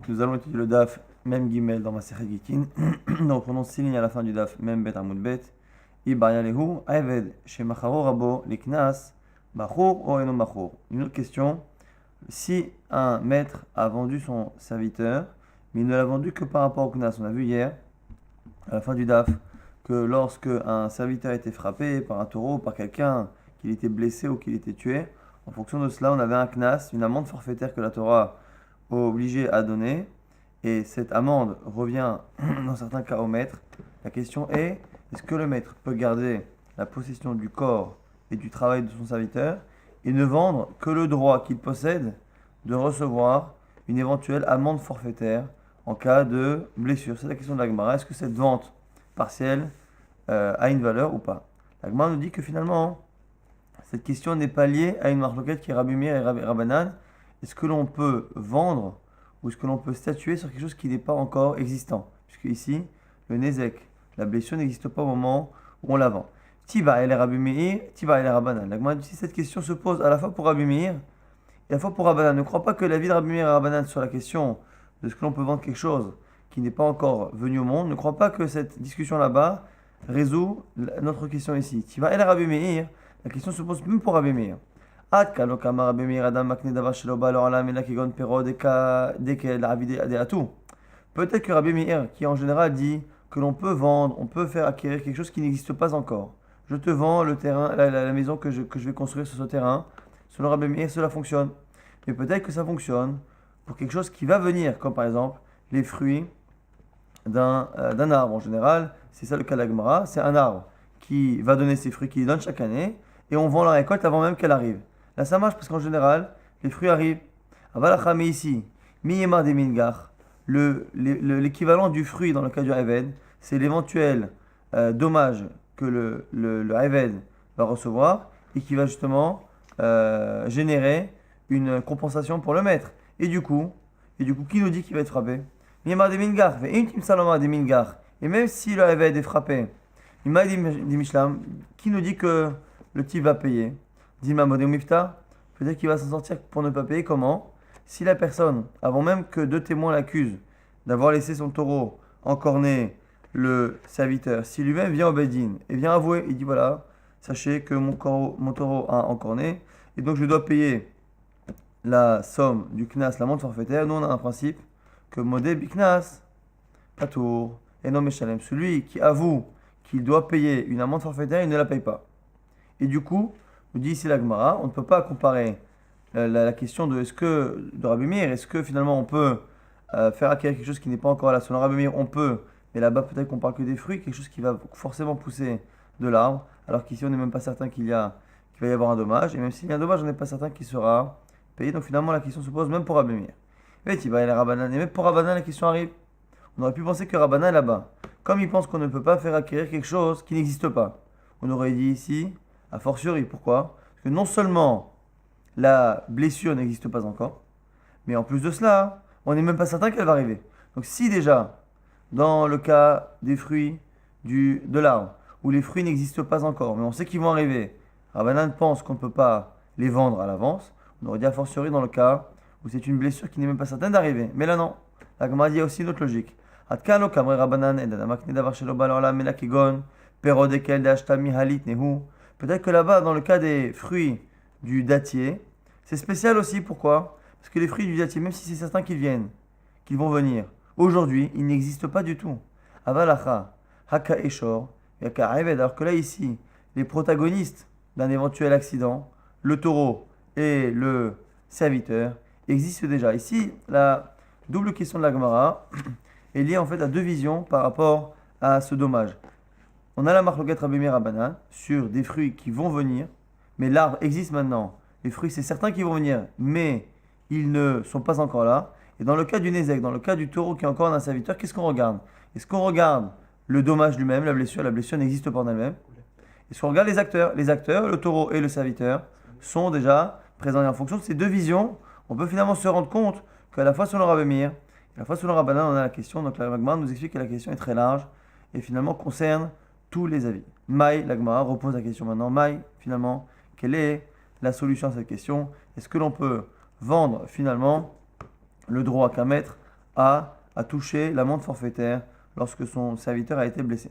Nous allons étudier le daf, même Gimel dans Masechet Gitin. Nous reprenons 6 lignes à la fin du daf, même Bet Amud Bet. Ibarya Lehu, Ayved, Shemacharo Rabo, Liknas, Machour ou Eno Machour. Une autre question. Si un maître a vendu son serviteur, mais il ne l'a vendu que par rapport au Knas, on a vu hier, à la fin du daf, que lorsque un serviteur a été frappé par un taureau, par quelqu'un, qu'il était blessé ou qu'il était tué, en fonction de cela, on avait un Knas, une amende forfaitaire que la Torah obligé à donner, et cette amende revient dans certains cas au maître. La question est-ce que le maître peut garder la possession du corps et du travail de son serviteur et ne vendre que le droit qu'il possède de recevoir une éventuelle amende forfaitaire en cas de blessure? C'est la question de la Gemara. Est-ce que cette vente partielle a une valeur ou pas? La Gemara nous dit que finalement, cette question n'est pas liée à une marloquette qui est Rabbi Meir et Rabbanan. Est-ce que l'on peut vendre ou est-ce que l'on peut statuer sur quelque chose qui n'est pas encore existant? Puisque ici, le Nezek, la blessure n'existe pas au moment où on la vend. Tiba el Rabbi Meir, Tiba el Rabbanan. La Gemara dit, cette question se pose à la fois pour Rabbi Meir et à la fois pour Rabbanan. Ne crois pas que l'avis de Rabbi Meir et Rabbanan sur la question de ce que l'on peut vendre quelque chose qui n'est pas encore venu au monde. Ne crois pas que cette discussion là-bas résout notre question ici. Tiba el Rabbi Meir, la question se pose même pour Rabbi Meir. Peut-être que Rabbi Meir, qui en général dit que l'on peut vendre, on peut faire acquérir quelque chose qui n'existe pas encore. Je te vends le terrain, la maison que je vais construire sur ce terrain. Selon Rabbi Meir, cela fonctionne. Mais peut-être que ça fonctionne pour quelque chose qui va venir, comme par exemple les fruits d'un arbre. En général, c'est ça le cas de la Gemara, c'est un arbre qui va donner ses fruits, qui donne chaque année, et on vend la récolte avant même qu'elle arrive. Là, ça marche parce qu'en général, les fruits arrivent. Avalachame ici, miyema de mingar, l'équivalent du fruit dans le cas du Eved, c'est l'éventuel dommage que le Eved va recevoir et qui va justement générer une compensation pour le maître. Et du coup, qui nous dit qu'il va être frappé? Miyema de mingar, ve'intim saloma de mingar. Et même si le Eved est frappé, Ima dit Mishlam, qui nous dit que le type va payer? Dilma Modé Mifta, peut-être qu'il va s'en sortir pour ne pas payer. Comment? Si la personne, avant même que deux témoins l'accusent d'avoir laissé son taureau encorner le serviteur, si lui-même vient au Bedin et vient avouer, il dit voilà, sachez que mon taureau a encorné et donc je dois payer la somme du Knas, l'amende forfaitaire. Nous on a un principe que Modé Biknas, Patour, et non Meshalem, celui qui avoue qu'il doit payer une amende forfaitaire, il ne la paye pas. Et du coup, nous dit ici la Gemara, on ne peut pas comparer la question de Rabbi Meir, est-ce que finalement on peut faire acquérir quelque chose qui n'est pas encore là? Selon Rabbi Meir, on peut, mais là-bas peut-être qu'on parle que des fruits, quelque chose qui va forcément pousser de l'arbre, alors qu'ici on n'est même pas certain qu'il va y avoir un dommage, et même s'il y a un dommage, on n'est pas certain qu'il sera payé. Donc finalement la question se pose même pour Rabbi Meir. Et même pour Rabbanan, la question arrive. On aurait pu penser que Rabbanan est là-bas, comme il pense qu'on ne peut pas faire acquérir quelque chose qui n'existe pas, on aurait dit ici a fortiori. Pourquoi? Parce que non seulement la blessure n'existe pas encore, mais en plus de cela, on n'est même pas certain qu'elle va arriver. Donc si déjà, dans le cas des fruits de l'arbre, où les fruits n'existent pas encore, mais on sait qu'ils vont arriver, Rabbanan pense qu'on ne peut pas les vendre à l'avance, on aurait dit a fortiori dans le cas où c'est une blessure qui n'est même pas certaine d'arriver. Mais là non, la Gemara dit aussi une autre logique. Peut-être que là-bas, dans le cas des fruits du dattier, c'est spécial aussi. Pourquoi? Parce que les fruits du dattier, même si c'est certain qu'ils vont venir, aujourd'hui, ils n'existent pas du tout. Avalacha, haka eshor, yaka eved. Alors que là, ici, les protagonistes d'un éventuel accident, le taureau et le serviteur, existent déjà. Ici, la double question de la Gemara est liée en fait à deux visions par rapport à ce dommage. On a la marloquette Rabbi Meir Rabbanan sur des fruits qui vont venir, mais l'arbre existe maintenant. Les fruits, c'est certain qu'ils vont venir, mais ils ne sont pas encore là. Et dans le cas du Nézek, dans le cas du taureau qui est encore un serviteur, qu'est-ce qu'on regarde? Est-ce qu'on regarde le dommage lui-même, la blessure? La blessure n'existe pas en elle-même. Est-ce qu'on regarde les acteurs? Les acteurs, le taureau et le serviteur, sont déjà présents. Et en fonction de ces deux visions, on peut finalement se rendre compte qu'à la fois selon Rabbi Meir, et à la fois selon Rabbanan, on a la question. Donc la Gemara nous explique que la question est très large et finalement concerne tous les avis. Maï, la Gemara repose la question maintenant. Maï, finalement, quelle est la solution à cette question? Est-ce que l'on peut vendre finalement le droit qu'un maître à toucher l'amende forfaitaire lorsque son serviteur a été blessé.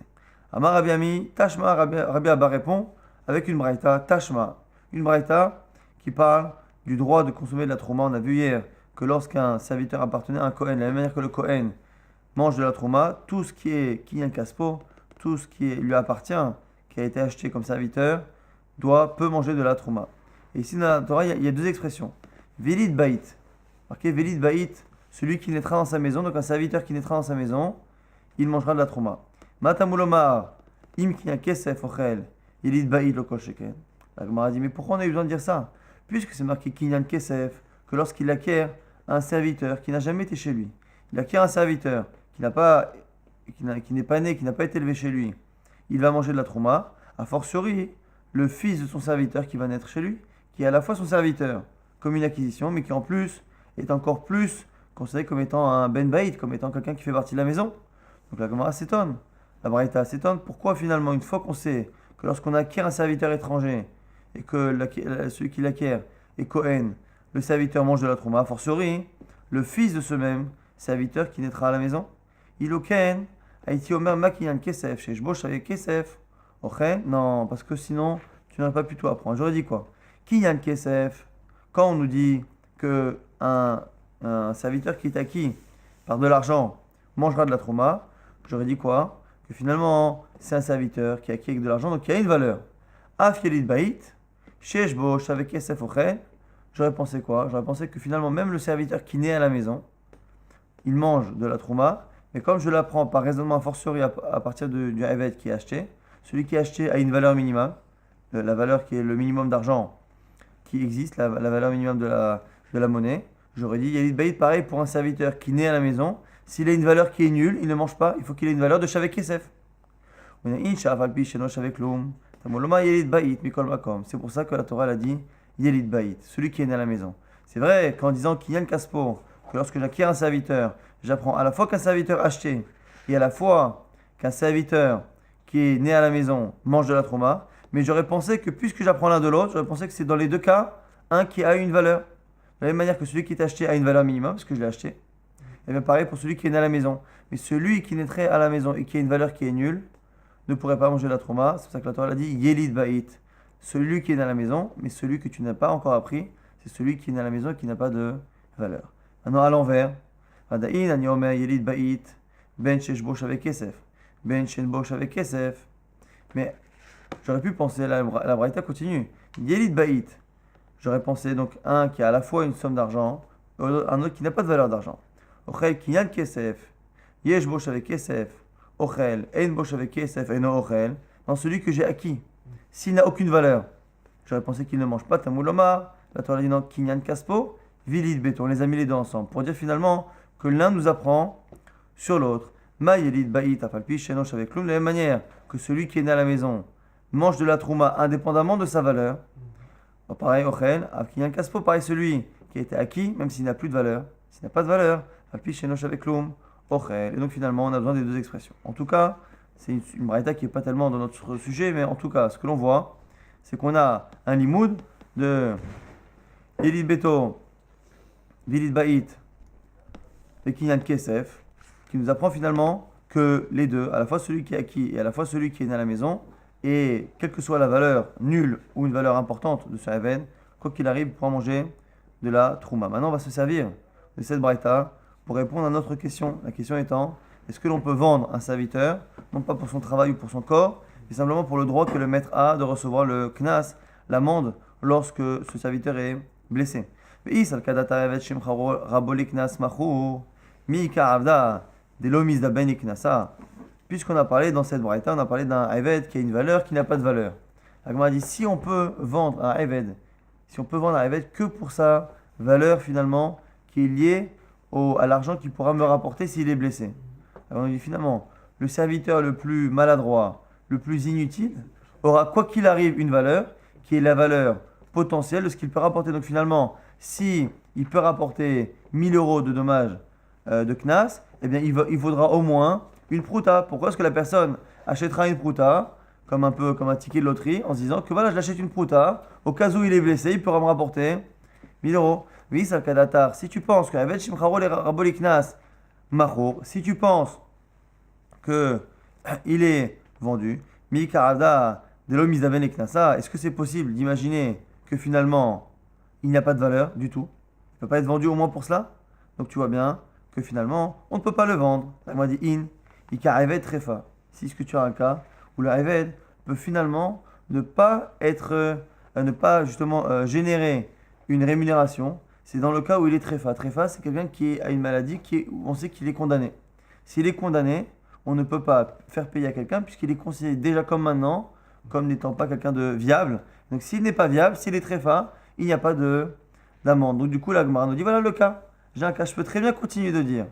Amar Rabbi Ami, Tashma, Rabbi Abba répond avec une braïta, Tashma, une braïta qui parle du droit de consommer de la trouma. On a vu hier que lorsqu'un serviteur appartenait à un Kohen, de la même manière que le Kohen mange de la trouma, tout ce qui est Kinyan Kaspo, tout ce qui lui appartient, qui a été acheté comme serviteur, peut manger de la trouma. Et ici dans la Torah, il y a deux expressions. Velid Bait, marqué Velid Bait, celui qui naîtra dans sa maison, donc un serviteur qui naîtra dans sa maison, il mangera de la trouma. Matamulomar, Im Kinyan Kesef Ochel, Velid Bait lo kol sheken. La Gemara dit, mais pourquoi on a eu besoin de dire ça? Puisque c'est marqué Kinyan Kesef, que lorsqu'il acquiert un serviteur qui n'a jamais été chez lui, il acquiert un serviteur qui n'est pas né, qui n'a pas été élevé chez lui, il va manger de la trouma, a fortiori le fils de son serviteur qui va naître chez lui, qui est à la fois son serviteur comme une acquisition, mais qui en plus est encore plus considéré comme étant un ben baït, comme étant quelqu'un qui fait partie de la maison. Donc la Gemara s'étonne, la Braïta s'étonne, pourquoi finalement une fois qu'on sait que lorsqu'on acquiert un serviteur étranger et que celui qui l'acquiert est Kohen, le serviteur mange de la trouma, a fortiori le fils de ce même serviteur qui naîtra à la maison, il oken Haïti Omer Makinan Kesef, chez Jbosh avec Kesef. Ok? Non, parce que sinon, tu n'aurais pas pu tout apprendre. J'aurais dit quoi? Kinyan Kesef, quand on nous dit que un serviteur qui est acquis par de l'argent mangera de la trouma, j'aurais dit quoi? Que finalement, c'est un serviteur qui est acquis avec de l'argent, donc qui a une valeur. Af Yelid Bait, chez Jbosh avec Kesef Ochel, j'aurais pensé quoi? J'aurais pensé que finalement, même le serviteur qui naît à la maison, il mange de la trouma. Mais comme je l'apprends par raisonnement a fortiori à partir du Eved qui est acheté, celui qui est acheté a une valeur minimum, la valeur qui est le minimum d'argent qui existe, la valeur minimum de la monnaie. J'aurais dit, Yalid Baïd, pareil pour un serviteur qui naît à la maison, s'il a une valeur qui est nulle, il ne mange pas, il faut qu'il ait une valeur de Shavek Kesef. C'est pour ça que la Torah a dit Yalid Baïd, celui qui est né à la maison. C'est vrai qu'en disant qu'il y a un Kaspo, que lorsque j'acquiers un serviteur, j'apprends à la fois qu'un serviteur acheté et à la fois qu'un serviteur qui est né à la maison mange de la trouma, mais j'aurais pensé que puisque j'apprends l'un de l'autre, j'aurais pensé que c'est dans les deux cas un qui a une valeur. De la même manière que celui qui est acheté a une valeur minimum, parce que je l'ai acheté, et bien pareil pour celui qui est né à la maison. Mais celui qui naîtrait à la maison et qui a une valeur qui est nulle ne pourrait pas manger de la trouma. C'est pour ça que la Torah a dit Yelid Bait, celui qui est né à la maison, mais celui que tu n'as pas encore appris, c'est celui qui est né à la maison et qui n'a pas de valeur. Maintenant à l'envers. Vadaïn, ani omer Yelid Bait, ben sheshbosh avec Kesef, ben shenbosh avec Kesef. Mais j'aurais pu penser, la Braïta continue, Yelid Bait. J'aurais pensé donc un qui a à la fois une somme d'argent, un autre qui n'a pas de valeur d'argent. Ochel kinyan Kesef, yeshbosh avec Kesef, Ochel, ein bosh avec Kesef, eno Ochel. Dans celui que j'ai acquis, s'il n'a aucune valeur, j'aurais pensé qu'il ne mange pas Tamoulomar. La Torah dit non, kinyan Kaspo, Vilid Beton. On les a mis les deux ensemble pour dire finalement que l'un nous apprend sur l'autre. Ma Yelid Bait Afalpi Shenosh avec Loum, de la même manière que celui qui est né à la maison mange de la trouma indépendamment de sa valeur. Pareil, Ochel, Afkiyan Kaspo, pareil, celui qui a été acquis, même s'il n'a plus de valeur, s'il n'a pas de valeur, Afalpi Shenosh avec Loum, Ochel. Et donc finalement, on a besoin des deux expressions. En tout cas, c'est une braïta qui n'est pas tellement dans notre sujet, mais en tout cas, ce que l'on voit, c'est qu'on a un limoud de Yelid Beto, Vilid Bait, et Kinyan Kesef, qui nous apprend finalement que les deux, à la fois celui qui est acquis et à la fois celui qui est né à la maison, et quelle que soit la valeur nulle ou une valeur importante de ce Even, quoi qu'il arrive, pour manger de la Trouma. Maintenant, on va se servir de cette braïta pour répondre à notre question. La question étant, est-ce que l'on peut vendre un serviteur, non pas pour son travail ou pour son corps, mais simplement pour le droit que le maître a de recevoir le knas, l'amende, lorsque ce serviteur est blessé. Puisqu'on a parlé dans cette braïta, on a parlé d'un Eved qui a une valeur qui n'a pas de valeur. La Gemara dit si on peut vendre un Eved, que pour sa valeur finalement qui est liée à l'argent qu'il pourra me rapporter s'il est blessé. Alors on dit finalement le serviteur le plus maladroit, le plus inutile, aura quoi qu'il arrive une valeur qui est la valeur potentielle de ce qu'il peut rapporter. Donc finalement, si il peut rapporter 1000 euros de dommages de Knas, eh bien il vaudra au moins une prouta. Pourquoi est-ce que la personne achètera une prouta comme un ticket de loterie en se disant que voilà, je l'achète une prouta, au cas où il est blessé, il pourra me rapporter 1000 euros. Oui, ça le kadatar. Si tu penses qu'avec Shimcharo les Raboli Knas, Machour, si tu penses que il est vendu, Mi Karada de l'Omizaven et Knasa, est-ce que c'est possible d'imaginer que finalement il n'y a pas de valeur du tout? Il ne peut pas être vendu au moins pour cela? Donc tu vois bien que finalement on ne peut pas le vendre. Ça m'a dit in, Ika Eved Trefa. Si est-ce que tu as un cas où le Eved peut finalement ne pas être, ne pas justement générer une rémunération, c'est dans le cas où il est Trefa. Trefa, c'est quelqu'un qui a une maladie où on sait qu'il est condamné. S'il est condamné, on ne peut pas faire payer à quelqu'un puisqu'il est considéré déjà comme maintenant, comme n'étant pas quelqu'un de viable. Donc s'il n'est pas viable, s'il est Trefa, il n'y a pas d'amende. Donc du coup, la Gemara nous dit voilà le cas. J'ai un cas, je peux très bien continuer de dire.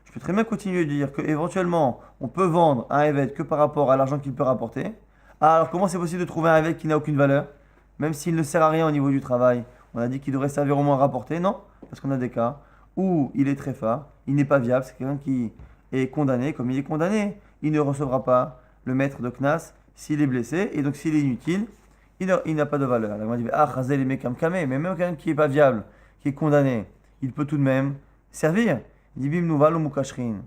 Je peux très bien continuer de dire qu'éventuellement, on peut vendre un évêque que par rapport à l'argent qu'il peut rapporter. Ah, alors comment c'est possible de trouver un évêque qui n'a aucune valeur, même s'il ne sert à rien au niveau du travail? On a dit qu'il devrait servir au moins à rapporter. Non, parce qu'on a des cas où il est Trefa, il n'est pas viable, c'est quelqu'un qui est condamné. Comme il est condamné, il ne recevra pas le maître de Knas s'il est blessé, et donc s'il est inutile, il n'a pas de valeur. La dit ah, Chazel et mais même quelqu'un qui n'est pas viable, qui est condamné, il peut tout de même servir. Il dit Bim Nouval ou Mukashrin.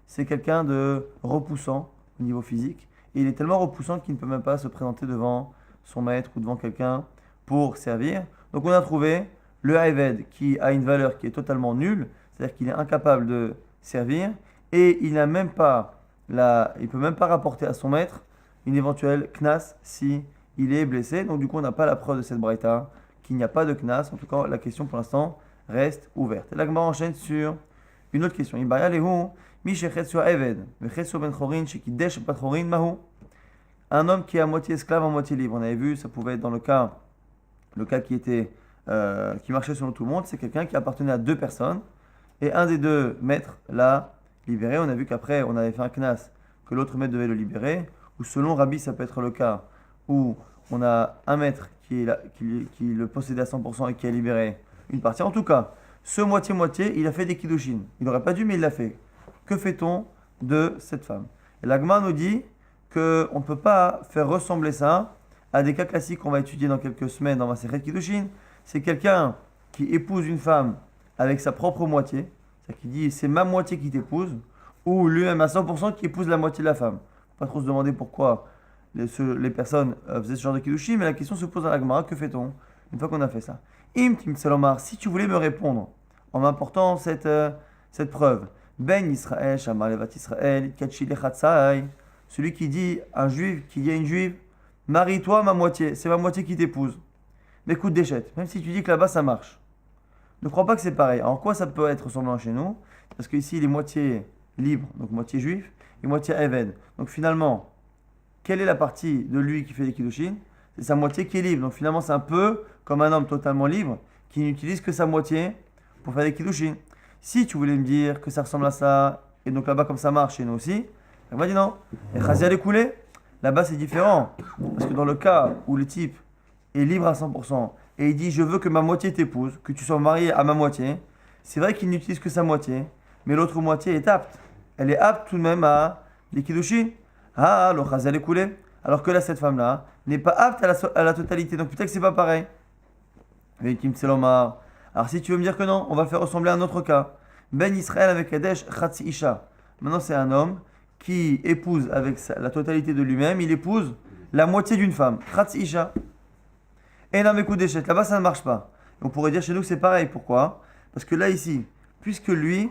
C'est quelqu'un de repoussant au niveau physique, et il est tellement repoussant qu'il ne peut même pas se présenter devant son maître ou devant quelqu'un pour servir. Donc on a trouvé le Haïved qui a une valeur qui est totalement nulle, c'est-à-dire qu'il est incapable de servir, et il n'a même pas il peut même pas rapporter à son maître une éventuelle knas si il est blessé. Donc du coup on n'a pas la preuve de cette braïta qu'il n'y a pas de knas. En tout cas la question pour l'instant reste ouverte. Et la Gemara enchaîne sur une autre question. Un homme qui est à moitié esclave, à moitié libre. On avait vu, ça pouvait être dans le cas qui marchait selon tout le monde, c'est quelqu'un qui appartenait à deux personnes et un des deux maîtres l'a libéré. On a vu qu'après on avait fait un knas que l'autre maître devait le libérer. Ou selon Rabbi, ça peut être le cas où on a un maître qui le possédait à 100% et qui a libéré une partie. En tout cas, ce moitié-moitié, il a fait des kiddushin. Il n'aurait pas dû, mais il l'a fait. Que fait-on de cette femme? Et l'Agma nous dit qu'on ne peut pas faire ressembler ça à des cas classiques qu'on va étudier dans quelques semaines dans Masechet Kiddushin. C'est quelqu'un qui épouse une femme avec sa propre moitié, c'est-à-dire qui dit c'est ma moitié qui t'épouse, ou lui-même à 100% qui épouse la moitié de la femme. Pas trop se demander pourquoi les personnes faisaient ce genre de kiddushin, mais la question se pose à la Gemara, que fait-on une fois qu'on a fait ça? Im Tim Salomar, si tu voulais me répondre en m'apportant cette preuve, Ben Israël, Shamar Levat Israël, Kachi Lechatzai, celui qui dit un juif, qui dit à une juive, marie-toi ma moitié, c'est ma moitié qui t'épouse. Mais écoute, déchette, même si tu dis que là-bas ça marche, ne crois pas que c'est pareil. Alors quoi ça peut être ressemblant chez nous? Parce qu'ici il est moitié libre, donc moitié juif, et moitié Eved. Donc finalement, quelle est la partie de lui qui fait les kiddushin? C'est sa moitié qui est libre. Donc finalement, c'est un peu comme un homme totalement libre qui n'utilise que sa moitié pour faire des kiddushin. Si tu voulais me dire que ça ressemble à ça, et donc là-bas comme ça marche chez nous aussi, on va dire non. Et Chazia coulé, là-bas c'est différent. Parce que dans le cas où le type est libre à 100% et il dit je veux que ma moitié t'épouse, que tu sois marié à ma moitié, c'est vrai qu'il n'utilise que sa moitié, mais l'autre moitié est apte. Elle est apte tout de même à les kiddushin. Ah, le Chazia coulé. Alors que là, cette femme-là n'est pas apte à la totalité. Donc peut-être que c'est pas pareil. Alors si tu veux me dire que non, on va faire ressembler à un autre cas. Ben Israël avec Kadesh Chatzi Isha. Maintenant, c'est un homme qui épouse avec la totalité de lui-même, il épouse la moitié d'une femme. Chatzi Isha. Et non, mais coup d'échec. Là-bas, ça ne marche pas. On pourrait dire chez nous que c'est pareil. Pourquoi? Parce que là, ici, puisque lui,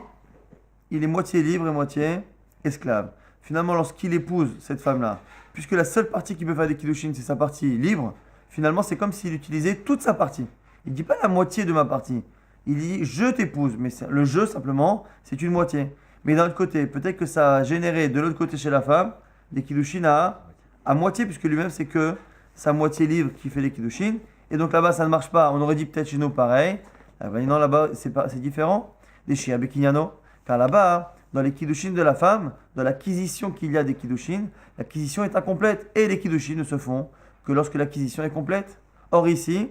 il est moitié libre et moitié esclave. Finalement, lorsqu'il épouse cette femme-là, puisque la seule partie qui peut faire des kiddushin, c'est sa partie libre, finalement, c'est comme s'il utilisait toute sa partie. Il ne dit pas la moitié de ma partie. Il dit je t'épouse, mais le je simplement, c'est une moitié. Mais d'un autre côté, peut-être que ça a généré de l'autre côté chez la femme des kiddushin à moitié, puisque lui-même, c'est que sa moitié libre qui fait les kiddushin. Et donc là-bas, ça ne marche pas. On aurait dit peut-être chez nous pareil. Non, là-bas, c'est différent. Les Shia Bekinyano. Car là-bas, dans les kiddushin de la femme, dans l'acquisition qu'il y a des kiddushin, l'acquisition est incomplète. Et les kiddushin ne se font que lorsque l'acquisition est complète. Or ici,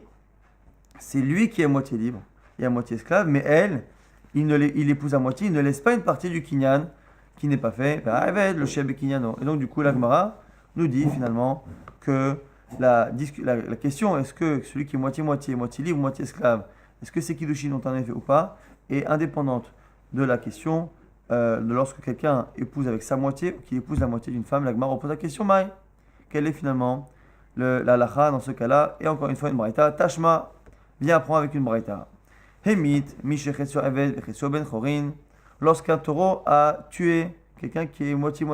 c'est lui qui est à moitié libre et à moitié esclave, mais elle, il épouse à moitié, il ne laisse pas une partie du kinyan qui n'est pas fait. Le Shia Bekinyano. Et donc du coup, la Gemara nous dit finalement que la question, est-ce que celui qui est moitié-moitié, moitié libre, moitié esclave, est-ce que ces kiddushin ont un effet ou pas, est indépendante de la question lorsque quelqu'un épouse avec sa moitié ou qu'il épouse la moitié d'une femme, la Gemara repose la question, Maï, quelle est finalement la halakha dans ce cas-là? Et encore une fois, une braïta, Tashma, viens apprendre avec une braïta. Hemit, Mishechetio Eved, Echetio Ben Chorin, lorsqu'un taureau a tué quelqu'un qui est moitié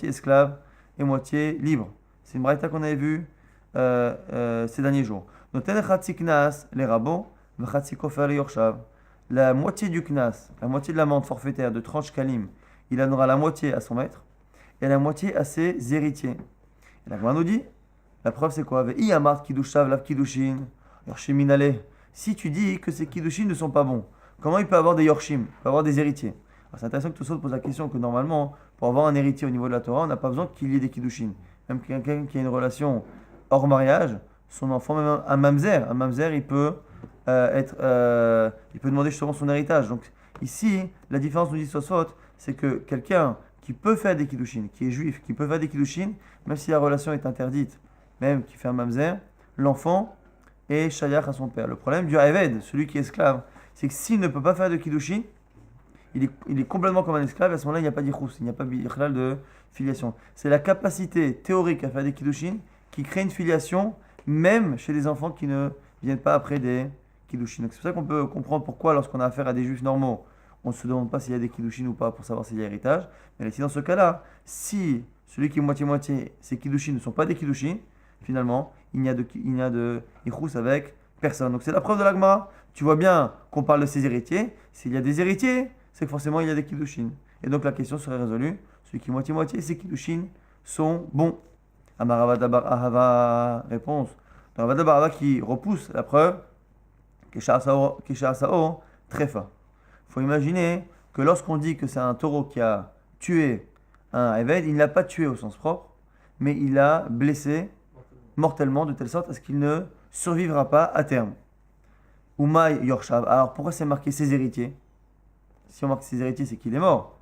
esclave et moitié libre. C'est une braïta qu'on avait vue ces derniers jours. Noten Chatzi Knas, les rabots, Chatzi Kofer, les Yorshav. La moitié du Knas, la moitié de l'amende forfaitaire de 30 shkalim, il en aura la moitié à son maître et la moitié à ses héritiers. Et la Gemara nous dit, la preuve c'est quoi? Ve'i amart kiddushav lav kiddushin, yorshim minale. Si tu dis que ces kiddushin ne sont pas bons, comment il peut avoir des yorshim, il peut avoir des héritiers? Alors c'est intéressant que tout ça pose la question que normalement, pour avoir un héritier au niveau de la Torah, on n'a pas besoin qu'il y ait des kiddushin. Même quelqu'un qui a une relation hors mariage, son enfant, même un mamzer, il peut il peut demander justement son héritage. Donc ici, la différence nous dit Tosfot, c'est que quelqu'un qui peut faire des kiddushin, qui est juif, qui peut faire des kiddushin, même si la relation est interdite, même qui fait un mamzer, l'enfant est shayach à son père. Le problème du Eved, celui qui est esclave, c'est que s'il ne peut pas faire de kiddushin, il est complètement comme un esclave, et à ce moment-là, il n'y a pas d'ikhrous, il n'y a pas de filiation. C'est la capacité théorique à faire des kiddushin qui crée une filiation, même chez les enfants qui ne viennent pas après des kiddushin. Donc c'est pour ça qu'on peut comprendre pourquoi, lorsqu'on a affaire à des juifs normaux, on ne se demande pas s'il y a des kiddushin ou pas pour savoir s'il y a héritage. Mais ici, dans ce cas-là, si celui qui est moitié-moitié, ces kiddushin ne sont pas des kiddushin, finalement, il n'y a de ikhrous avec personne. Donc c'est la preuve de la Gemara. Tu vois bien qu'on parle de ses héritiers. S'il y a des héritiers, c'est que forcément il y a des kiddushin. Et donc la question serait résolue. Celui qui est moitié-moitié, ces kiddushin sont bons. Amaravadabar Ahava, réponse. Dans Ravadabar Ahava qui repousse la preuve, Kesha Sao, Trefa. Il faut imaginer que lorsqu'on dit que c'est un taureau qui a tué un Eved, il ne l'a pas tué au sens propre, mais il l'a blessé mortellement de telle sorte à ce qu'il ne survivra pas à terme. Umay Yorshav. Alors pourquoi c'est marqué ses héritiers? Si on marque ses héritiers, c'est qu'il est mort.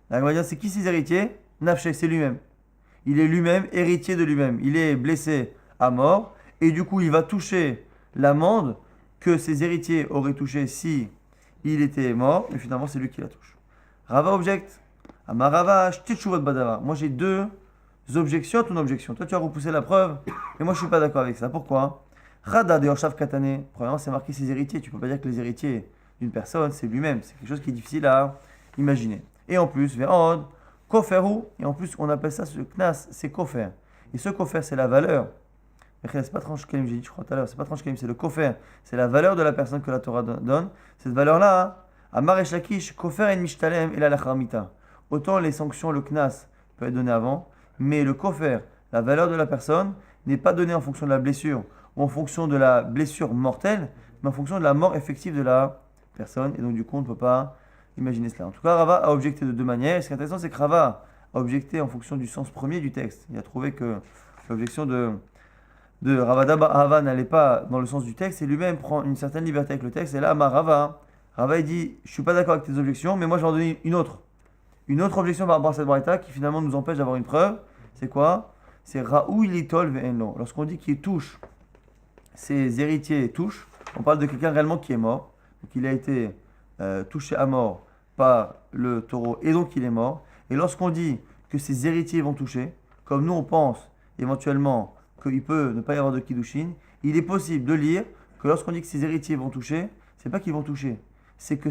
La Gemara dit, c'est qui ses héritiers? Nafsheh, c'est lui-même. Il est lui-même héritier de lui-même. Il est blessé à mort et du coup il va toucher l'amende que ses héritiers auraient touché si il était mort, mais finalement c'est lui qui la touche. Rava objecte. Amarava, shtetshuvot badava. Moi j'ai deux objections à ton objection. Toi tu as repoussé la preuve et moi je suis pas d'accord avec ça. Pourquoi? Rada de Yorshav Katane. Premièrement, c'est marqué ses héritiers. Tu peux pas dire que les héritiers d'une personne, c'est lui-même. C'est quelque chose qui est difficile à imaginer. Et en plus, Ve'od, Koferu, et en plus, on appelle ça ce Knas, c'est Kofer. Et ce Kofer, c'est la valeur. C'est pas tranche Kalim, j'ai dit, je crois tout à l'heure, c'est pas tranche Kalim, c'est le Kofer. C'est la valeur de la personne que la Torah donne. Cette valeur-là, à Maresh Lakish, Kofer en Mishtalem et la Lacharmita. Autant les sanctions, le Knas peut être donné avant, mais le Kofer, la valeur de la personne, n'est pas donnée en fonction de la blessure ou en fonction de la blessure mortelle, mais en fonction de la mort effective de la personne. Et donc, du coup, on ne peut pas imaginer cela. En tout cas, Rava a objecté de deux manières. Et ce qui est intéressant, c'est que Rava a objecté en fonction du sens premier du texte. Il a trouvé que l'objection de Rava n'allait pas dans le sens du texte et lui-même prend une certaine liberté avec le texte. Et là, Rava il dit, je ne suis pas d'accord avec tes objections, mais moi, je vais en donner une autre. Une autre objection par rapport à cette braïta qui finalement nous empêche d'avoir une preuve. C'est quoi? C'est Raoui Litol Ve'enlo. Lorsqu'on dit qu'il touche, ses héritiers touchent, on parle de quelqu'un réellement qui est mort. Donc il a été touché à mort par le taureau et donc il est mort. Et lorsqu'on dit que ses héritiers vont toucher, comme nous on pense éventuellement qu'il peut ne pas y avoir de kiddushin, il est possible de lire que lorsqu'on dit que ses héritiers vont toucher, c'est pas qu'ils vont toucher, c'est que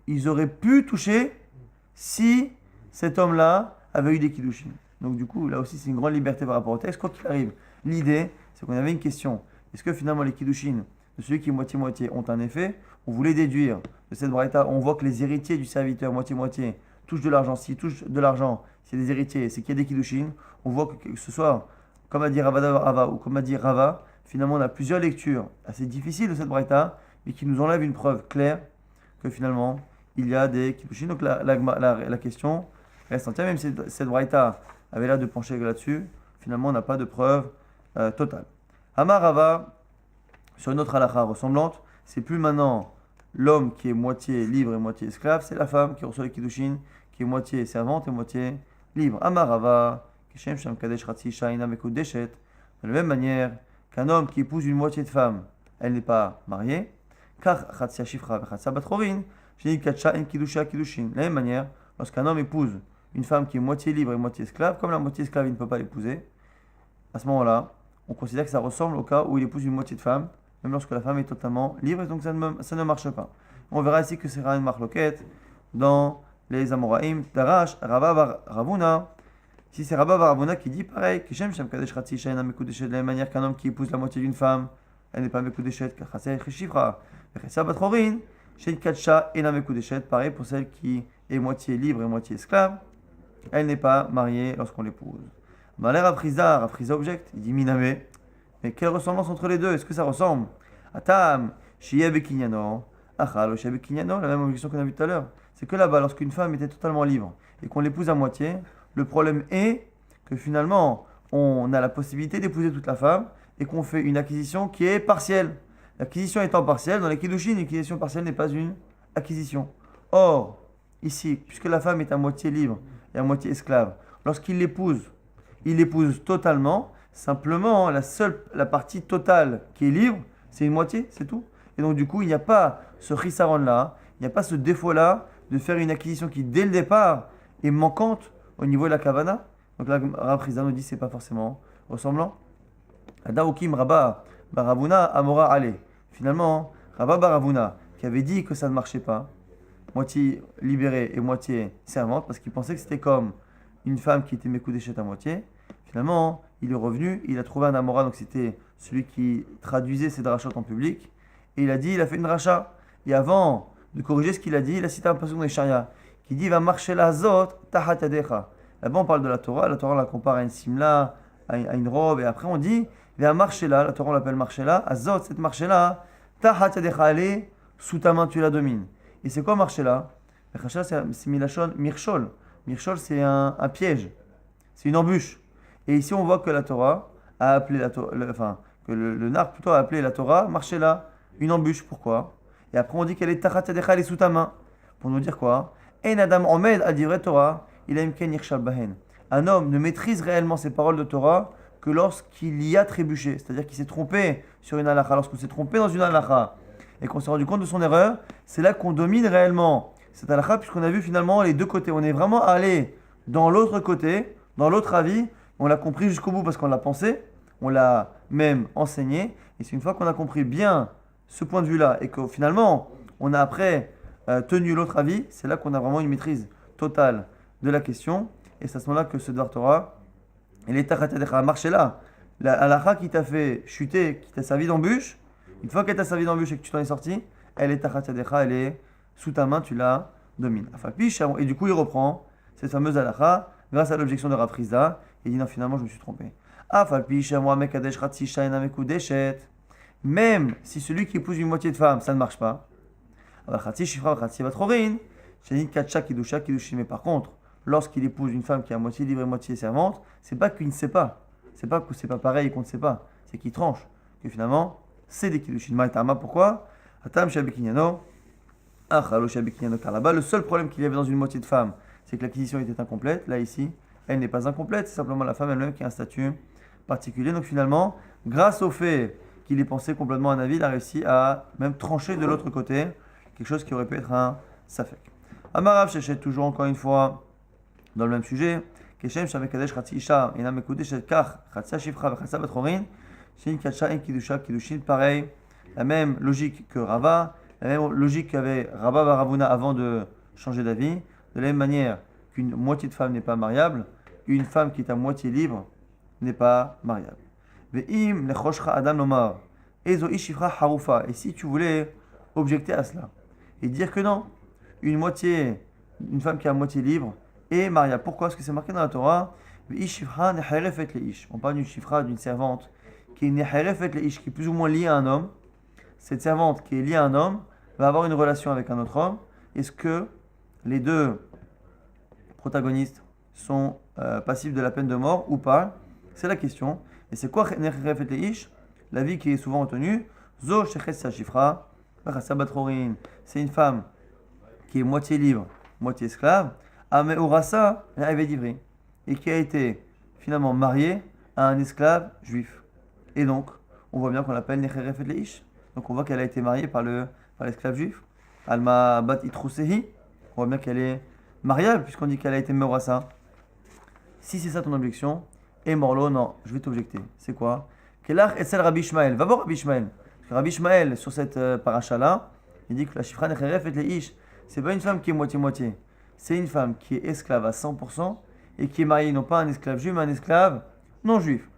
ils auraient pu toucher si cet homme-là avait eu des kiddushin. Donc du coup, là aussi c'est une grande liberté par rapport au texte. Quoi qu'il arrive, l'idée c'est qu'on avait une question. Est-ce que finalement les kiddushin de celui qui est moitié-moitié ont un effet? On voulait déduire de cette braïta, on voit que les héritiers du serviteur moitié-moitié touchent de l'argent. S'ils touchent de l'argent, c'est des héritiers, c'est qu'il y a des kiddushin. On voit que ce soit, comme a dit Rava ou comme a dit Rava, finalement on a plusieurs lectures assez difficiles de cette braïta, mais qui nous enlèvent une preuve claire que finalement il y a des kiddushin. Donc la question reste entière, même si cette braïta avait l'air de pencher là-dessus, finalement on n'a pas de preuve totale. Amar Rava, sur une autre halakha ressemblante, c'est plus maintenant l'homme qui est moitié libre et moitié esclave, c'est la femme qui reçoit les kiddushin, qui est moitié servante et moitié libre. Amar Rava, Kishem Sham Kadesh Ratsi Shaina Mekudeshet, de la même manière qu'un homme qui épouse une moitié de femme, elle n'est pas mariée, car Ratsia Shifra Ratsia Batrorin, Shini Kacha En Kiddusha Kiddushin. De la même manière, Lorsqu'un homme épouse une femme qui est moitié libre et moitié esclave, comme la moitié esclave, il ne peut pas l'épouser, à ce moment-là, on considère que ça ressemble au cas où il épouse une moitié de femme, même lorsque la femme est totalement libre, et donc ça ne marche pas. On verra ici que c'est une marloquette dans les Amoraïm, Darash, Rabba Bar Ravuna. Si c'est Rabba Bar Ravuna qui dit pareil, que Shem Kadesh Ratzi Shaina Mekudeshet, de la même manière qu'un homme qui épouse la moitié d'une femme, elle n'est pas Mekudeshet, Kachaseh Chifra, Vechesa Batrorin, Shen Katsha Ena Mekudeshet, pareil pour celle qui est moitié libre et moitié esclave, elle n'est pas mariée lorsqu'on l'épouse. Malher Afrizar objecte, il dit Miname, mais quelle ressemblance entre les deux? Est-ce que ça ressemble? Atam, Shia Bekinyano, Achal, Shia Bekinyano, la même objection qu'on a vue tout à l'heure. C'est que là-bas, lorsqu'une femme était totalement libre et qu'on l'épouse à moitié, le problème est que finalement, on a la possibilité d'épouser toute la femme et qu'on fait une acquisition qui est partielle. L'acquisition étant partielle, dans les Kiddushin, une acquisition partielle n'est pas une acquisition. Or, ici, puisque la femme est à moitié libre et à moitié esclave, lorsqu'il l'épouse, il l'épouse totalement. Simplement, la partie totale qui est libre, c'est une moitié, c'est tout. Et donc, du coup, il n'y a pas ce chisaron-là, il n'y a pas ce défaut-là de faire une acquisition qui, dès le départ, est manquante au niveau de la kavana. Donc là, Rav Chizda nous dit que ce n'est pas forcément ressemblant. Adaoukim Rabba Baravuna Amora Ale. Finalement, Rabba Baravuna, qui avait dit que ça ne marchait pas, moitié libérée et moitié servante, parce qu'il pensait que c'était comme une femme qui était Mekudeshet à moitié. Finalement, il est revenu, il a trouvé un Amora, donc c'était celui qui traduisait ses drachot en public, et il a fait une dracha. Et avant de corriger ce qu'il a dit, il a cité un passage dans les Sharia, qui dit va marcher la zot tahat yadecha. Là-bas, on parle de la Torah on la compare à une simla, à une robe, et après on dit va marcher là, la Torah on l'appelle marcher là, azot, cette marcher là, tahat yadecha, elle est sous ta main, tu la domines. Et c'est quoi marcher là? C'est milachon mirchol. Mirchol, c'est un piège, c'est une embûche. Et ici, on voit que la Torah a appelé que le nar plutôt a appelé la Torah, marcher là, une embûche. Pourquoi? Et après, on dit qu'elle est tachat yadecha, elle est sous ta main. Pour nous dire quoi? En Adam Omed a dit vrai Torah, il a imken yirshal bahen. Un homme ne maîtrise réellement ses paroles de Torah que lorsqu'il y a trébuché. C'est-à-dire qu'il s'est trompé sur une halakha. Lorsqu'on s'est trompé dans une halakha et qu'on s'est rendu compte de son erreur, c'est là qu'on domine réellement cette halakha, puisqu'on a vu finalement les deux côtés. On est vraiment allé dans l'autre côté, dans l'autre avis. On l'a compris jusqu'au bout parce qu'on l'a pensé, on l'a même enseigné. Et c'est une fois qu'on a compris bien ce point de vue-là et que finalement on a après tenu l'autre avis, c'est là qu'on a vraiment une maîtrise totale de la question. Et c'est à ce moment-là que ce Dvar Torah, il est tachat marché là. La halakha qui t'a fait chuter, qui t'a servi d'embûche, une fois qu'elle t'a servi d'embûche et que tu t'en es sorti, elle est tachat yadecha, elle est sous ta main, tu la domines. Et du coup, il reprend cette fameuse halakha grâce à l'objection de Rav Chizda. Il dit non, finalement, je me suis trompé. Même si celui qui épouse une moitié de femme, ça ne marche pas. Mais par contre, lorsqu'il épouse une femme qui est à moitié libre et moitié servante, c'est pas qu'il ne sait pas. C'est pas que c'est pas pareil et qu'on ne sait pas. C'est qu'il tranche. Que finalement, c'est des kiddushin. Maïtama, pourquoi? Car là-bas, le seul problème qu'il y avait dans une moitié de femme, c'est que l'acquisition était incomplète. Là, ici, elle n'est pas incomplète, c'est simplement la femme elle-même qui a un statut particulier. Donc finalement, grâce au fait qu'il ait pensé complètement un avis, il a réussi à même trancher de l'autre côté, quelque chose qui aurait pu être un safek. Amarav Shechet, toujours encore une fois, dans le même sujet, Keshem Shamekadesh Khatsi Isha, Ina Mekudeshet Kach, Khatsa Shifra, Khatsa Batrorin, Shin Katsha En Kidusha, Kidushin, pareil, la même logique que Rava, la même logique qu'avait Rabba Baravuna avant de changer d'avis, de la même manière qu'une moitié de femme n'est pas mariable, une femme qui est à moitié libre n'est pas mariable. Ve'im lechoshcha adam lomar, ezo ishifra harufa. Et si tu voulais objecter à cela et dire que non, une femme qui est à moitié libre est mariable. Pourquoi? Parce que c'est marqué dans la Torah, ve'ishifra neherefet leish. On parle d'une shifra, d'une servante qui est neherefet leish, qui est plus ou moins liée à un homme. Cette servante qui est liée à un homme va avoir une relation avec un autre homme. Est-ce que les deux protagonistes sont passibles de la peine de mort ou pas? C'est la question. Et c'est quoi la vie qui est souvent retenue? Zo shechet shifra, c'est une femme qui est moitié libre, moitié esclave, ameurasa d'ivri, et qui a été finalement mariée à un esclave juif. Et donc, on voit bien qu'on l'appelle necherefet leish. Donc on voit qu'elle a été mariée par l'esclave juif. Alma bat itrousehi. On voit bien qu'elle est mariable, puisqu'on dit qu'elle a été Meurassa. Si c'est ça ton objection, et Morlo, non, je vais t'objecter. C'est quoi? Kelach et Rabbi Ishmael. Va voir Rabbi Ishmael. Parce que Rabbi Ishmael, sur cette paracha-là, il dit que la Shifra Necheref et les Ish, c'est pas une femme qui est moitié-moitié. C'est une femme qui est esclave à 100% et qui est mariée non pas un esclave juif, mais un esclave non juif.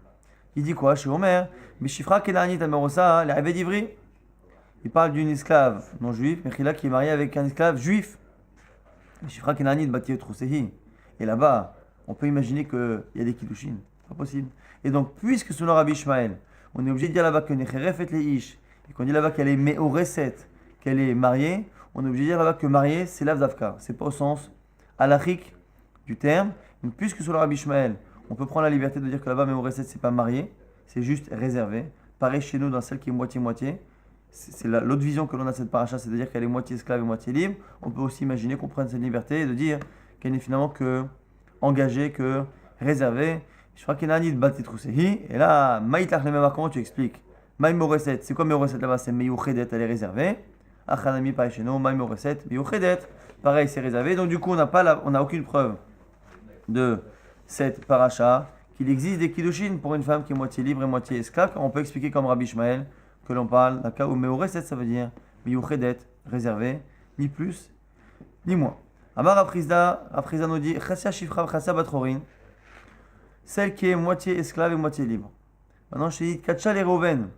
Il dit quoi chez Omer? Bishifra Kelanit Amerosa, l'Aved d'Ivri. Il parle d'une esclave non juive, Mechila qui est mariée avec un esclave juif. Bishifra Kelanit Bati Trousehi. Et là-bas, on peut imaginer qu'il y a des kiddushin. Pas possible. Et donc, puisque selon Rabbi Ishmael, on est obligé de dire là-bas que Necheref et les Ish, et qu'on dit là-bas qu'elle est Meoreset, qu'elle est mariée, on est obligé de dire là-bas que mariée, c'est l'Avzavka. C'est pas au sens halachique du terme. Donc, puisque selon Rabbi Ishmael, on peut prendre la liberté de dire que là-bas, Meoreset, c'est pas marié, c'est juste réservé. Pareil chez nous, dans celle qui est moitié-moitié. C'est l'autre vision que l'on a de cette paracha, c'est de dire qu'elle est moitié esclave et moitié libre. On peut aussi imaginer qu'on prenne cette liberté et de dire qu'elle n'est finalement que engagée, que réservée. Je crois qu'il y a un nid de Trousehi. Et là, Maïtlach le même comment tu expliques? Maï Moreset, c'est quoi Moreset là-bas? C'est Meyouchedet, elle est réservée. Achanami pareil chez nous, Maï Moreset, Meyouchedet. Pareil, c'est réservé. Donc du coup, on n'a aucune preuve de cette paracha qu'il existe des kiddushin pour une femme qui est moitié libre et moitié esclave. On peut expliquer comme Rabbi Ishmael que l'on parle d'un cas où Meyouchedet, ça veut dire Meyouchedet, réservé, ni plus, ni moins. Amar Aprizda nous dit Chassia Shifra Chassia Batrorin, celle qui est moitié esclave et moitié libre. Maintenant, je te dis Katcha les Reuven,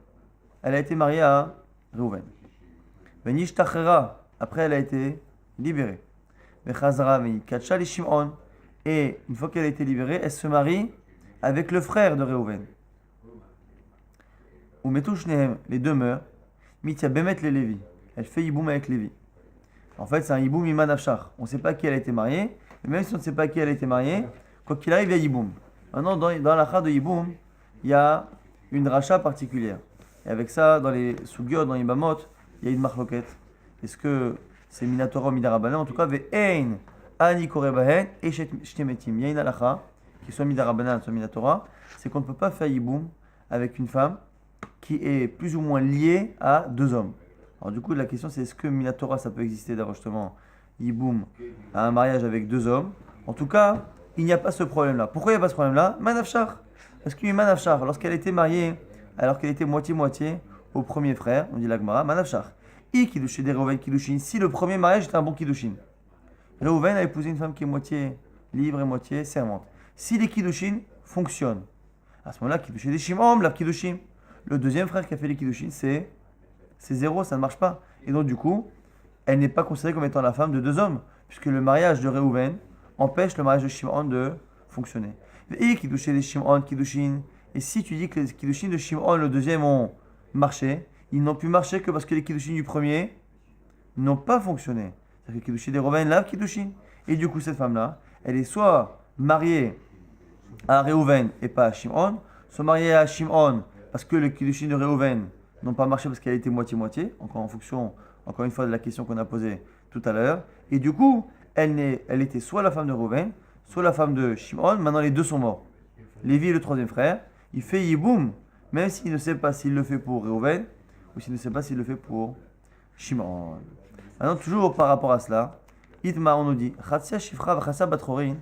elle a été mariée à Reuven. Venish Tachera, après elle a été libérée. Vechazara Veni Katcha les Shimon, et une fois qu'elle a été libérée, elle se marie avec le frère de Reuven. Ou Metouch Nehem, les deux meurent. Mitia Bemet les Lévi, elle fait Yiboum avec Lévi. En fait, c'est un Yiboum Iman Afshar. On ne sait pas qui elle a été mariée, mais même si on ne sait pas qui elle a été mariée, quoi qu'il arrive, il y a Yiboum. Maintenant, dans la char de Yiboum, il y a une racha particulière. Et avec ça, dans les Sugyot, dans les Bamot, il y a une marloquette. Est-ce que c'est Minatora ou Midarabanan? En tout cas, Ve'ein, Ani Korebahen, et Shtemetim. Il y a une halacha, qui soit Midarabanan, soit Minatora, c'est qu'on ne peut pas faire Yiboum avec une femme qui est plus ou moins liée à deux hommes. Alors du coup, la question c'est est-ce que Minatora ça peut exister d'avoir justement Yiboum à un mariage avec deux hommes? En tout cas, il n'y a pas ce problème-là. Pourquoi il n'y a pas ce problème-là? Manafchar. Parce que Manafchar, lorsqu'elle était mariée, alors qu'elle était moitié-moitié au premier frère, on dit l'Agmara, Manafchar. I Kiddushin des Reuven Kiddushin, si le premier mariage était un bon Kiddushin. Reuven a épousé une femme qui est moitié libre et moitié servante. Si les Kiddushin fonctionnent, à ce moment-là, Kiddushin des Shimon, la Kiddushin. Le deuxième frère qui a fait les Kiddushin, c'est zéro, ça ne marche pas. Et donc, du coup, elle n'est pas considérée comme étant la femme de deux hommes, puisque le mariage de Reuven empêche le mariage de Shimon de fonctionner. Et Kiddushin des Shimon, Kiddushin. Et si tu dis que les Kiddushin de Shimon, le deuxième, ont marché, ils n'ont pu marcher que parce que les Kiddushin du premier n'ont pas fonctionné. C'est-à-dire que les Kiddushin des Reuven lave Kiddushin. Et du coup, cette femme-là, elle est soit mariée à Reuven et pas à Shimon, soit mariée à Shimon parce que les Kiddushin de Reuven n'ont pas marché parce qu'elle était moitié-moitié, encore en fonction, encore une fois, de la question qu'on a posée tout à l'heure. Et du coup, elle était soit la femme de Reuven, soit la femme de Shimon. Maintenant, les deux sont morts. Lévi est le troisième frère. Il fait Yiboum, même s'il ne sait pas s'il le fait pour Reuven ou s'il ne sait pas s'il le fait pour Shimon. Maintenant, toujours par rapport à cela, Itma, on nous dit Chatsia Shifra Vachasa Batrorin,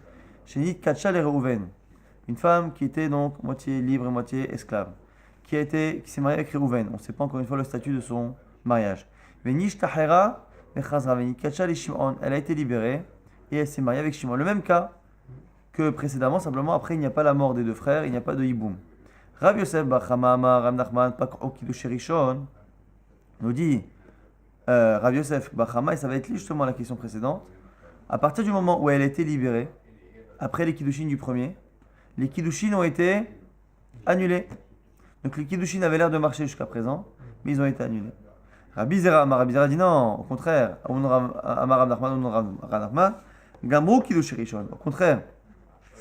Shenit Katcha le Reuven. Une femme qui était donc moitié libre et moitié esclave, qui s'est mariée avec Reuven. On ne sait pas encore une fois le statut de son mariage. Venish Tahera Vechazra Veni Katcha le Shimon. Elle a été libérée et elle s'est mariée avec Shimon. Le même cas que précédemment, simplement après il n'y a pas la mort des deux frères, il n'y a pas de Yiboum. Rav Yosef Bachama Amar Rav Nachman Pak Okidush Rishon nous dit Rav Yosef Bachama, et ça va être justement la question précédente. À partir du moment où elle a été libérée, après les Kiddushin du premier, les Kiddushin ont été annulés. Donc les Kiddushin avaient l'air de marcher jusqu'à présent, mais ils ont été annulés. Rabbi Zera dit non, au contraire, Amar Rav Nachman, Gamrou Kiddush Rishon. Au contraire,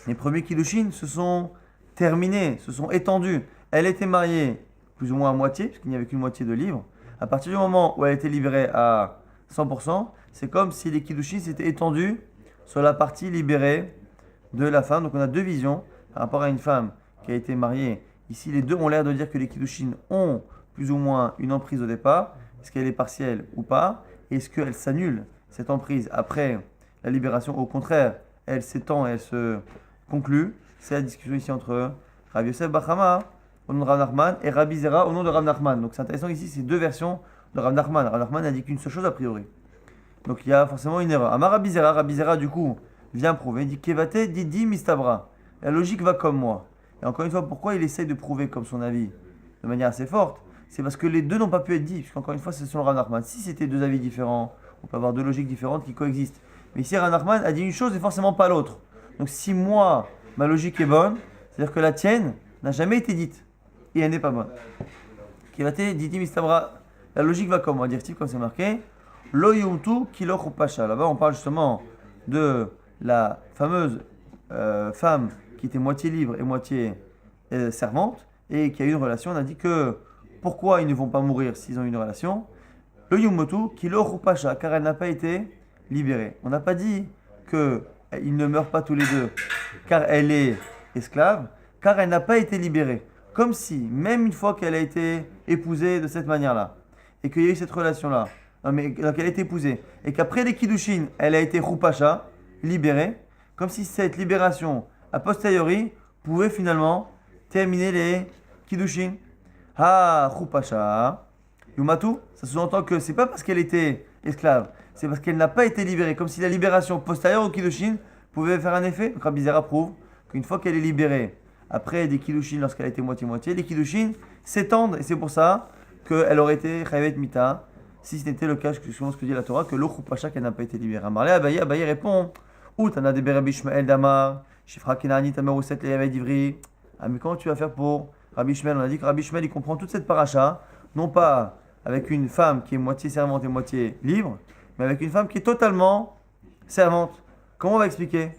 les premiers Kiddushin se sont terminés, se sont étendus. Elle était mariée plus ou moins à moitié, puisqu'il n'y avait qu'une moitié de libre. À partir du moment où elle était libérée à 100%, c'est comme si les Kiddushin s'étaient étendus sur la partie libérée de la femme. Donc on a deux visions par rapport à une femme qui a été mariée. Ici, les deux ont l'air de dire que les Kiddushin ont plus ou moins une emprise au départ. Est-ce qu'elle est partielle ou pas? Est-ce qu'elle s'annule, cette emprise, après la libération. Au contraire, elle s'étend, elle se conclut. C'est la discussion ici entre Rabbi Yosef Bachama au nom de Rav Nachman et Rabbi Zera au nom de Rav Nachman. Donc c'est intéressant ici, c'est deux versions de Rav Nachman. Rav Nachman n'a dit qu'une seule chose a priori. Donc il y a forcément une erreur. Amar Rabbi Zera du coup vient prouver, il dit Kevate Didi Mistabra. La logique va comme moi. Et encore une fois, pourquoi il essaye de prouver comme son avis de manière assez forte? C'est parce que les deux n'ont pas pu être dits, puisqu'encore une fois, c'est selon Rav Nachman. Si c'était deux avis différents, on peut avoir deux logiques différentes qui coexistent. Mais ici, Rav Nachman a dit une chose et forcément pas l'autre. Donc si moi, ma logique est bonne, c'est-à-dire que la tienne n'a jamais été dite. Et elle n'est pas bonne. Kevate Didi Mistabra. La logique va comme moi, dire-t-il, comme c'est marqué. Lo yumtu kilo chupasha. Là-bas, on parle justement de la fameuse femme qui était moitié libre et moitié servante et qui a eu une relation. On a dit que pourquoi ils ne vont pas mourir s'ils ont eu une relation? Le yumutu kilo chupasha, car elle n'a pas été libérée. On n'a pas dit qu'ils ne meurent pas tous les deux car elle est esclave, car elle n'a pas été libérée. Comme si, même une fois qu'elle a été épousée de cette manière-là, et qu'il y a eu cette relation-là, donc elle a été épousée, et qu'après les Kiddushin, elle a été Chupasha, libérée, comme si cette libération, a posteriori, pouvait finalement terminer les Kiddushin. Ah, Chupasha, Yumatu, ça sous-entend que c'est pas parce qu'elle était esclave, c'est parce qu'elle n'a pas été libérée, comme si la libération postérieure au Kiddushin pouvait faire un effet. Donc Rabbi Zera prouve qu'une fois qu'elle est libérée, après des Kiddushin, lorsqu'elle a été moitié-moitié, les Kiddushin s'étendent, et c'est pour ça qu'elle aurait été Chayavet Mita, si ce n'était le cas, selon ce que dit la Torah, que l'eau Chupasha qu'elle n'a pas été libérée. Amarle Abaye répond Ou t'en as des Rabbi Ishmael Damar, Shifra Kenani Tamerouset Leyavet Divri. Ah, mais comment tu vas faire pour Rabbi Ishmael? On a dit que Rabbi Ishmael il comprend toute cette paracha, non pas avec une femme qui est moitié servante et moitié libre, mais avec une femme qui est totalement servante. Comment on va expliquer?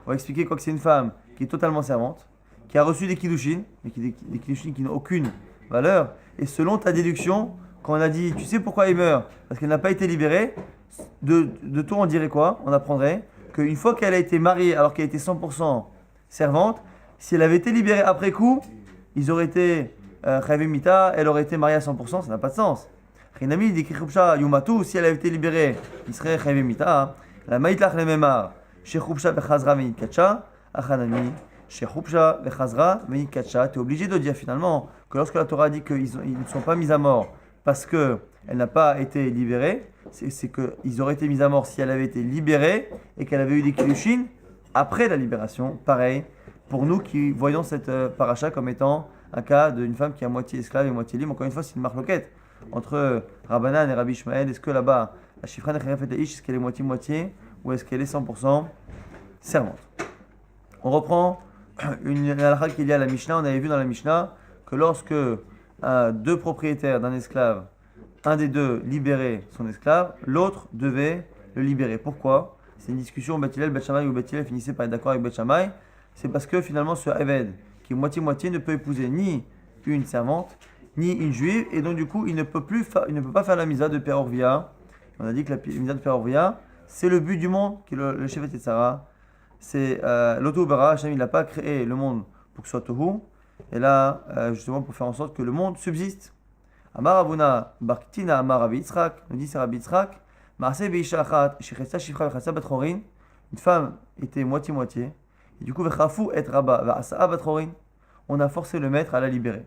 On va expliquer quoi que c'est une femme qui est totalement servante, qui a reçu des Kiddushin, mais des Kiddushin qui n'ont aucune valeur, et selon ta déduction, quand on a dit, tu sais pourquoi elle meurt? Parce qu'elle n'a pas été libérée, de tout on dirait quoi? On apprendrait qu'une fois qu'elle a été mariée, alors qu'elle était 100% servante, si elle avait été libérée après coup, ils auraient été Chayavet Mita, elle aurait été mariée à 100%, ça n'a pas de sens. Rinami dit Chupsha Yumatu, si elle avait été libérée, il serait Chayavet Mita. La Maïtlach le Memar, chez Chupsha Bechazra Venit Kacha, Achanami. Chez Chupsha, Vechazra, Venit Kacha, tu es obligé de dire finalement que lorsque la Torah dit qu'ils ne sont pas mis à mort parce qu'elle n'a pas été libérée, c'est qu'ils auraient été mis à mort si elle avait été libérée et qu'elle avait eu des Kiddushin après la libération. Pareil, pour nous qui voyons cette paracha comme étant un cas d'une femme qui est à moitié esclave et moitié libre, encore une fois, c'est une marloquette entre Rabbanan et Rabbi Ishmael. Est-ce que là-bas, la Shifra Nechayef et Ish, est-ce qu'elle est moitié-moitié ou est-ce qu'elle est 100% servante? On reprend une halakha qu'il y a à la Mishnah. On avait vu dans la Mishnah que lorsque deux propriétaires d'un esclave, un des deux libérait son esclave, l'autre devait le libérer. Pourquoi? C'est une discussion Beth Hillel, Beth Shammai, où Beth Hillel finissait par être d'accord avec Beth Shammai. C'est parce que finalement ce Eved, qui est moitié-moitié, ne peut épouser ni une servante, ni une juive, et donc du coup il ne peut pas faire la misa de Père Orvia. On a dit que la misa de Père Orvia, c'est le but du monde, qui est le Shevet Yetzara. C'est l'Otobara, Hashem il n'a pas créé le monde pour que ce soit Tohu, et là justement pour faire en sorte que le monde subsiste. Amar Abuna Barktina Amar Rabbi Yitzhak, nous dit c'est Rabbi Yitzhak, Maaseh Beisha Achat, Shechesta Shifra Vechasa Batchorin, une femme était moitié-moitié, et du coup Vechafu et Rabba Vasa Batchorin, on a forcé le maître à la libérer.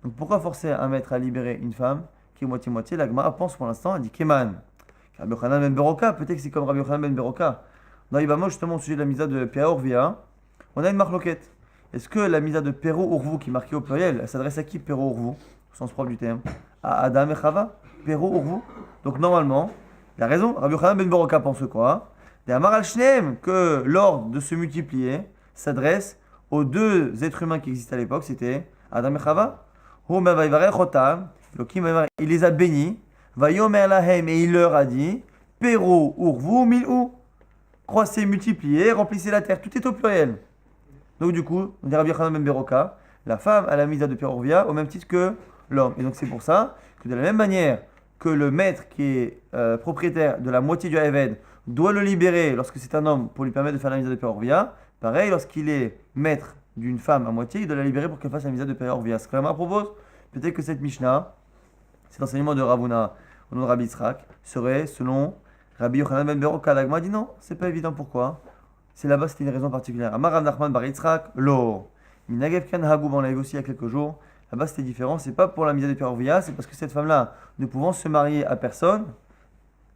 Donc pourquoi forcer un maître à libérer une femme qui est moitié-moitié? La Gemara pense pour l'instant, elle dit Keman. Rabbi Yochanan ben Beroka, peut-être que c'est comme Rabbi Yochanan ben Beroka. Dans Ibama, justement, au sujet de la misa de Pia Orvia, on a une marloquette. Est-ce que la misa de Pero Urvu, qui est marquée au pluriel, elle s'adresse à qui Pero Urvu, au sens propre du terme? À Adam et Chava? Pero Urvu. Donc normalement, il a raison, Rabbi Yochanan ben Beroka pense quoi? Des Amar al Shneem, que l'ordre de se multiplier s'adresse aux deux êtres humains qui existaient à l'époque, c'était Adam et Chava. Il les a bénis, Vayomer lahem, et il leur a dit, Pero Urvu mil'u. Croissez, multipliez, remplissez la terre, tout est au pluriel. Donc du coup, on dit Rabbi Yochanan ben Beroka, la femme a la misa de Père Orvia au même titre que l'homme. Et donc c'est pour ça que de la même manière que le maître qui est propriétaire de la moitié du Eved doit le libérer lorsque c'est un homme pour lui permettre de faire la misa de Père Orvia, pareil, lorsqu'il est maître d'une femme à moitié, il doit la libérer pour qu'elle fasse la misa de Père Orvia. Ce que la Gemara propose, peut-être que cette Mishnah, cet enseignement de Ravuna au nom de Rabbi Yitzhak, serait selon Rabbi Yochanan ben Beroka, l'Agma dit non, c'est pas évident. Pourquoi? C'est là-bas, c'était une raison particulière. Amar Rav Nachman bar Yitzhak, lo. Minagev kan hagub, on l'a vu aussi il y a quelques jours. Là-bas, c'était différent. C'est pas pour la mise de Pierre Orvia, c'est parce que cette femme-là, ne pouvant se marier à personne,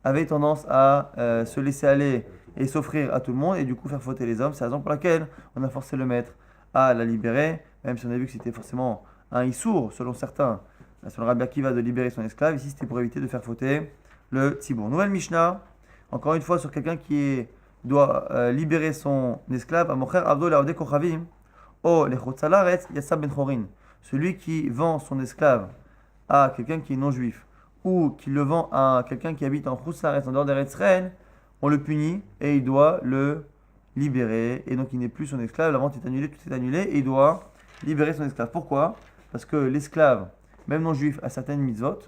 avait tendance à se laisser aller et s'offrir à tout le monde et du coup faire fauter les hommes. C'est la raison pour laquelle on a forcé le maître à la libérer, même si on a vu que c'était forcément un issour, selon certains, selon Rabbi Akiva, de libérer son esclave. Ici, c'était pour éviter de faire fauter le tzibour. Nouvelle Mishnah, encore une fois, sur quelqu'un qui doit libérer son esclave. Amocher Avdo Laodé Kochavim, O Lechotzalaretz Yassab Ben Chorin. Celui qui vend son esclave à quelqu'un qui est non-juif ou qui le vend à quelqu'un qui habite en Choutzaretz, en dehors d'Eretz Israël, on le punit et il doit le libérer. Et donc il n'est plus son esclave, la vente est annulée, tout est annulé et il doit libérer son esclave. Pourquoi? Parce que l'esclave, même non-juif, a certaines mitzvot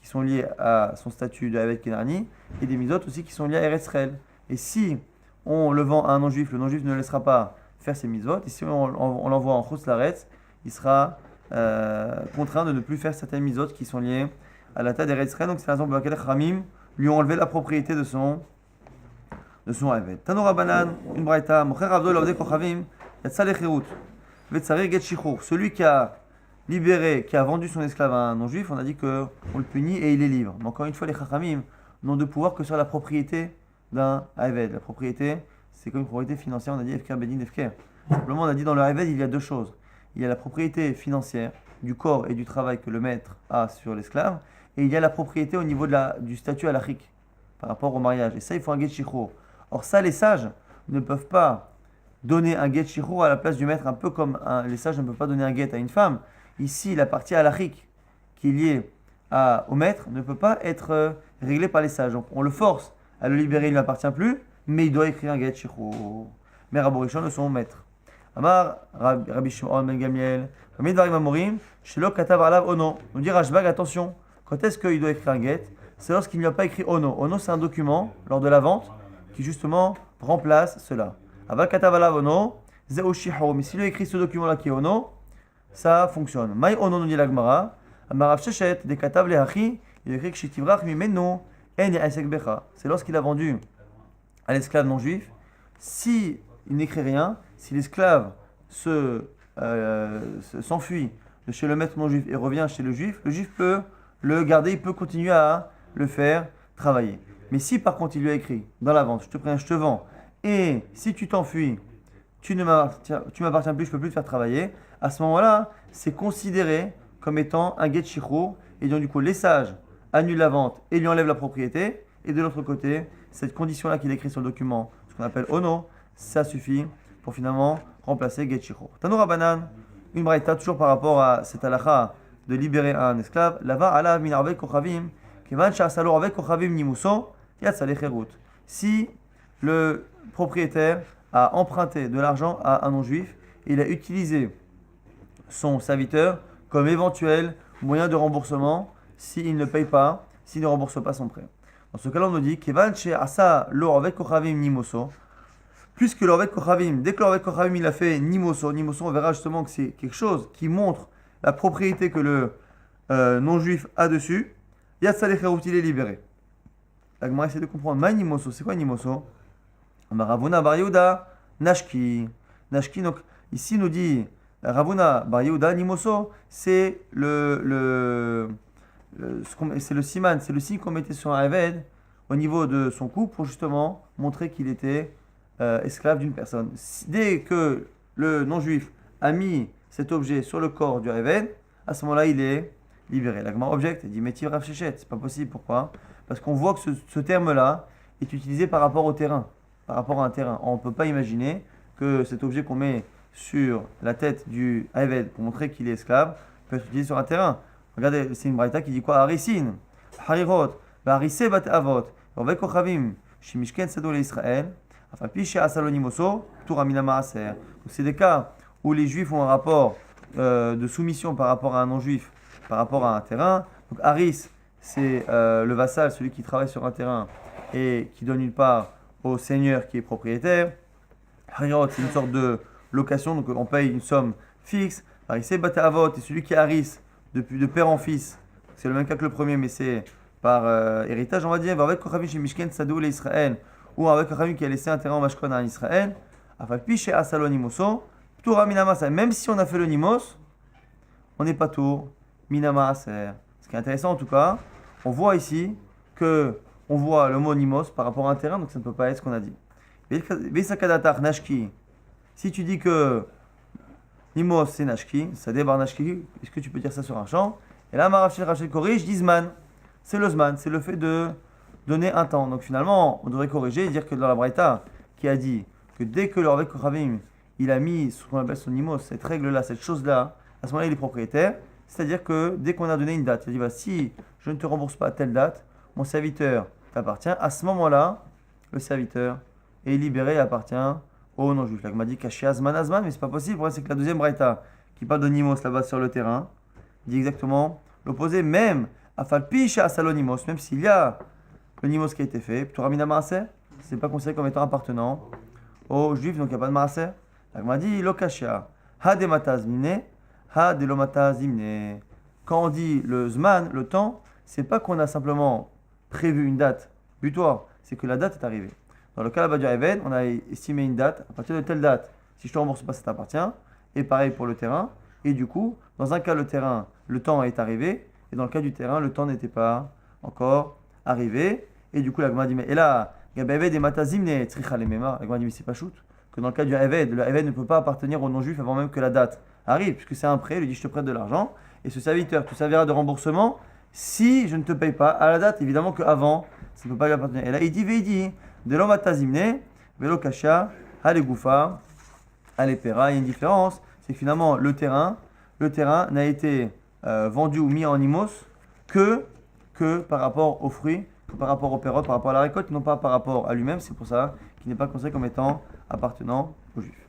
qui sont liées à son statut de Haved Kenani et des mitzvot aussi qui sont liées à Eretz Israël. Et si on le vend à un non-juif, le non-juif ne laissera pas faire ses mitzvot. Et si on l'envoie en Choutzaretz, il sera contraint de ne plus faire certaines mitzvot qui sont liées à la taille d'Eretz Israël. Donc c'est la raison pour laquelle Khamim lui ont enlevé la propriété de son Haved. Tanora Banan, une braïta, Mocher Avdo Laodé Kochavim, Yatsa Lechirut, Vetsarir Get Shichur. Celui qui a libéré, qui a vendu son esclave à un non-juif, on a dit qu'on le punit et il est libre. Mais encore une fois, les Chachamim n'ont de pouvoir que sur la propriété d'un Haved. La propriété, c'est comme une propriété financière, on a dit Efker Bedin Efker. Simplement, on a dit dans le Haved, il y a deux choses. Il y a la propriété financière du corps et du travail que le maître a sur l'esclave, et il y a la propriété au niveau du statut halachique par rapport au mariage. Et ça, il faut un get shichur. Or ça, les sages ne peuvent pas donner un get shichur à la place du maître, un peu comme les sages ne peuvent pas donner un get à une femme. Ici, la partie halachique qui est liée au maître ne peut pas être réglée par les sages. Donc on le force à le libérer, il ne lui appartient plus, mais il doit écrire un get shichur. Mais Rabbi Rishon de son maître. Amar Rabbi Shimon ben Gamliel, Rabbi Dvarim Amorim, Shelo Katav Alav Ono. Nous dit Rashbag, attention, quand est-ce qu'il doit écrire un get? C'est lorsqu'il n'y a pas écrit Ono. Ono, c'est un document lors de la vente qui justement remplace cela. Aval Katav Alav Ono, Zeo Shiho. Mais s'il a écrit ce document-là qui est Ono, ça fonctionne. Maï Ono, nous dit l'Agmara, Amarav Shechet, de Katav Lehachi, il écrit Kshitivrach Mimenu, En Yaesek Becha. C'est lorsqu'il a vendu à l'esclave non-juif. Si il n'écrit rien, si l'esclave s'enfuit de chez le maître non-juif et revient chez le juif peut le garder, il peut continuer à le faire travailler. Mais si par contre il lui a écrit dans la vente, je te vends, et si tu t'enfuis, tu m'appartiens plus, je ne peux plus te faire travailler, à ce moment-là, c'est considéré comme étant un get shichur, et donc du coup les sages annulent la vente et lui enlèvent la propriété, et de l'autre côté, cette condition-là qu'il écrit sur le document, ce qu'on appelle ono, ça suffit pour finalement remplacer get shichur. Tanoura Banan, une braïta toujours par rapport à cette halakha de libérer un esclave. Lava ala min arvei kochavim, kevan sha'asalo arvei kochavim nimuso, yatsa lecherut. Si le propriétaire a emprunté de l'argent à un non-juif, il a utilisé son serviteur comme éventuel moyen de remboursement s'il ne paye pas, s'il ne rembourse pas son prêt. Dans ce cas-là, on nous dit kevan sha'asalo arvei kochavim nimuso. Puisque l'Orvek Kochavim, dès que l'Orvek Kochavim il a fait Nimoso, on verra justement que c'est quelque chose qui montre la propriété que le non-juif a dessus, Yatzaleh Kherut, il est libéré. La Gemara essaie de comprendre. Ma Nimoso, c'est quoi Nimoso? Ravuna Bar Yehuda, Nashki. Nashki, donc ici nous dit Ravuna Bar Yehuda, Nimoso, c'est le siman, c'est le signe qu'on mettait sur un Eved au niveau de son cou pour justement montrer qu'il était esclave d'une personne. Dès que le non-juif a mis cet objet sur le corps du Eved, à ce moment-là, il est libéré. La Gemara objecte et dit Metiv Rav Shechet. C'est pas possible. Pourquoi? Parce qu'on voit que ce terme-là est utilisé par rapport au terrain, par rapport à un terrain. On ne peut pas imaginer que cet objet qu'on met sur la tête du Eved pour montrer qu'il est esclave peut être utilisé sur un terrain. Regardez, c'est une braïta qui dit quoi? Harisin, Harirot, Harise bat Avot, Rovek Kochavim, Shimishken Sado Israël. Enfin, c'est des cas où les juifs ont un rapport de soumission par rapport à un non-juif, par rapport à un terrain. Donc, Haris, c'est le vassal, celui qui travaille sur un terrain et qui donne une part au seigneur qui est propriétaire. Harirot, c'est une sorte de location, donc on paye une somme fixe. Harisé Bate Avot, et celui qui est Haris, de père en fils, c'est le même cas que le premier, mais c'est par héritage, on va dire, avec Kochavim chez Mishken Sadou les Israël, ou avec Kochavim qui a laissé un terrain en Mashkon à Israël, Afalpi chez Asalonimoso, Ptura Minamasa. Même si on a fait le Nimos, on n'est pas tour, Minamasa. Ce qui est intéressant en tout cas, on voit ici que on voit le mot Nimos par rapport à un terrain, donc ça ne peut pas être ce qu'on a dit. Vesakadatar Nashki, si tu dis que Nimos c'est Nashki, ça débarre Nashki, est-ce que tu peux dire ça sur un champ? Et là, Marachel Rachel corrige, dit Zman. C'est le Zman, c'est le fait de donner un temps. Donc finalement, on devrait corriger et dire que dans la Braïta, qui a dit que dès que le Rav Kochavim, il a mis ce qu'on appelle son Nimos, cette règle-là, cette chose-là, à ce moment-là, il est propriétaire. C'est-à-dire que dès qu'on a donné une date, il dit bah, si je ne te rembourse pas à telle date, mon serviteur t'appartient. À ce moment-là, le serviteur est libéré et appartient au non-juif. Là, on m'a dit caché Azman, Azman, mais c'est pas possible. Pourquoi c'est que la deuxième Braïta, qui parle de Nimos là-bas sur le terrain, dit exactement l'opposé, même à Falpiche à Salonimos, même s'il y a le Nimos qui a été fait, Pturamina Maaser, c'est pas considéré comme étant appartenant aux juifs, donc il n'y a pas de Maaser. On m'a dit Lokashia, Ha de Matazimne, Ha de Lomatazimne. Quand on dit le Zman, le temps, c'est pas qu'on a simplement prévu une date butoir, c'est que la date est arrivée. Dans le cas là-bas du Eved, on a estimé une date, à partir de telle date, si je te rembourse pas, ça t'appartient. Et pareil pour le terrain. Et du coup, dans un cas, le terrain, le temps est arrivé. Et dans le cas du terrain, le temps n'était pas encore arrivé. Et du coup, la Gemara dit, mais et là, Gabeved et Matazimne, Tricha les Mema. La Gemara dit, mais c'est pas shoot. Que dans le cas du Eved, le Eved ne peut pas appartenir au non-juif avant même que la date arrive, puisque c'est un prêt, il lui dit, je te prête de l'argent. Et ce serviteur te servira de remboursement si je ne te paye pas à la date, évidemment qu'avant, ça ne peut pas lui appartenir. Et là, il dit, de l'Omatazimne, Velo Kasha, Halegoufa, Alepera. Il y a une différence, c'est que finalement, le terrain n'a été vendu ou mis en imos que par rapport aux fruits, que par rapport aux pérotes, par rapport à la récolte, non pas par rapport à lui-même. C'est pour ça qu'il n'est pas considéré comme étant appartenant aux Juifs.